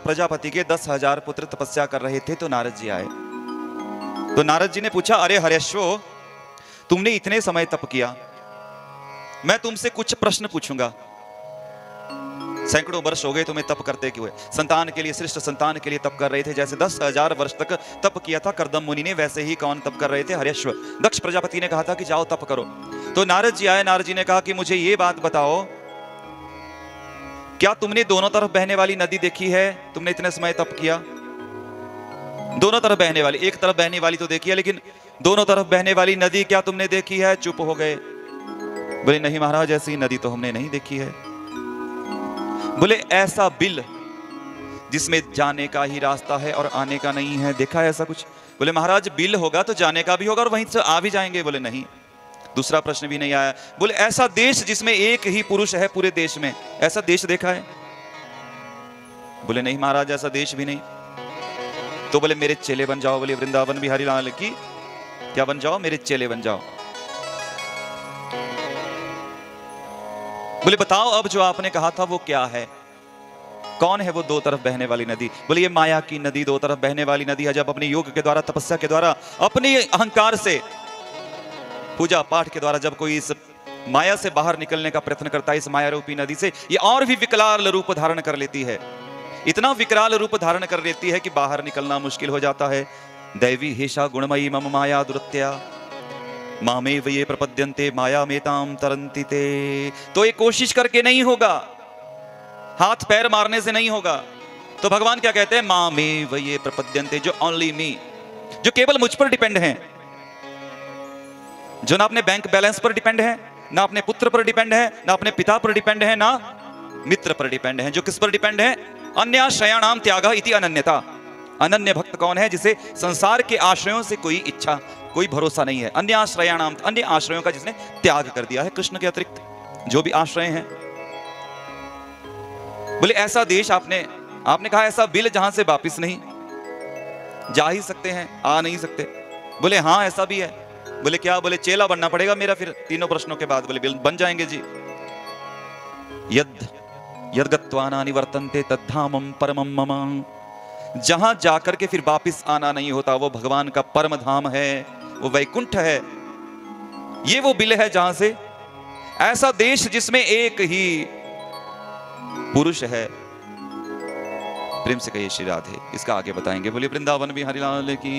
प्रजापति के 10,000 पुत्र तपस्या कर रहे थे तो नारद जी आए। तो नारद जी ने पूछा, अरे हर्यश्वो, तुमने इतने समय तप किया, मैं तुमसे कुछ प्रश्न पूछूंगा। सैकड़ों वर्ष हो गए तुम्हें तप करते हुए, संतान के लिए, श्रेष्ठ संतान के लिए तप कर रहे थे। जैसे 10,000 वर्ष तक तप किया था कर्दम मुनि ने, वैसे ही कौन तप कर रहे थे? हर्यश्व। दक्ष प्रजापति ने कहा था कि जाओ तप करो। तो नारद जी आए। नारद जी ने कहा कि मुझे ये बात बताओ, क्या तुमने दोनों तरफ बहने वाली नदी देखी है? तुमने इतने समय तप किया, दोनों तरफ बहने वाली, एक तरफ बहने वाली तो देखी है, लेकिन दोनों तरफ बहने वाली नदी क्या तुमने देखी है? चुप हो गए। बोले नहीं महाराज, ऐसी नदी तो हमने नहीं देखी है। बोले ऐसा बिल जिसमें जाने का ही रास्ता है और आने का नहीं है, देखा है ऐसा कुछ? बोले महाराज, बिल होगा तो जाने का भी होगा और वहीं से आ भी जाएंगे। बोले नहीं। दूसरा प्रश्न भी नहीं आया। बोले ऐसा देश जिसमें एक ही पुरुष है पूरे देश में, ऐसा देश देखा है? बोले नहीं महाराज, ऐसा देश भी नहीं। तो बोले मेरे चेले बन जाओ। बोले वृंदावन बिहारी लाल की क्या बन जाओ? मेरे चेले बन जाओ। बोले बताओ अब जो आपने कहा था वो क्या है? कौन है वो दो तरफ बहने वाली नदी? बोले ये माया की नदी दो तरफ बहने वाली नदी है। जब अपने योग के द्वारा, तपस्या के द्वारा, अपने अहंकार से, पूजा पाठ के द्वारा जब कोई इस माया से बाहर निकलने का प्रयत्न करता है, इस माया रूपी नदी से, ये और भी विकराल रूप धारण कर लेती है। इतना विकराल रूप धारण कर लेती है कि बाहर निकलना मुश्किल हो जाता है। दैवी हेषा गुणमयी मम माया दुरत्या मामेव ये प्रपद्यन्ते माया मेताम तरन्ति ते। तो ये कोशिश करके नहीं होगा, हाथ पैर मारने से नहीं होगा। तो भगवान क्या कहते हैं? मामेव ये प्रपद्यन्ते, जो ओनली मी, जो केवल मुझ पर डिपेंड हैं, जो ना अपने बैंक बैलेंस पर डिपेंड है, ना अपने पुत्र पर डिपेंड है, ना अपने पिता पर डिपेंड है, ना मित्र पर डिपेंड है। जो किस पर डिपेंड है? अन्याश्रयाणाम त्यागः इति अनन्यता। अनन्य भक्त कौन है? जिसे संसार के आश्रयों से कोई इच्छा, कोई भरोसा नहीं है। अन्य आश्रयाणाम, अन्य आश्रयों का जिसने त्याग कर दिया है, कृष्ण के अतिरिक्त जो भी आश्रय हैं। बोले ऐसा देश आपने कहा ऐसा बिल जहां से वापिस नहीं जा ही सकते हैं, आ नहीं सकते। बोले हाँ ऐसा भी है। बोले क्या? बोले चेला बनना पड़ेगा मेरा फिर तीनों प्रश्नों के बाद। बोले बिल बन जाएंगे जी। यद गत्वा न निवर्तन्ते तद्धामं परमं मम। जहां जाकर के फिर वापिस आना नहीं होता, वो भगवान का परम धाम है, वो वैकुंठ है। ये वो बिल है जहां से, ऐसा देश जिसमें एक ही पुरुष है। प्रेम से कहिए श्री राधे। इसका आगे बताएंगे। बोलिए वृंदावन बिहारी लाल की।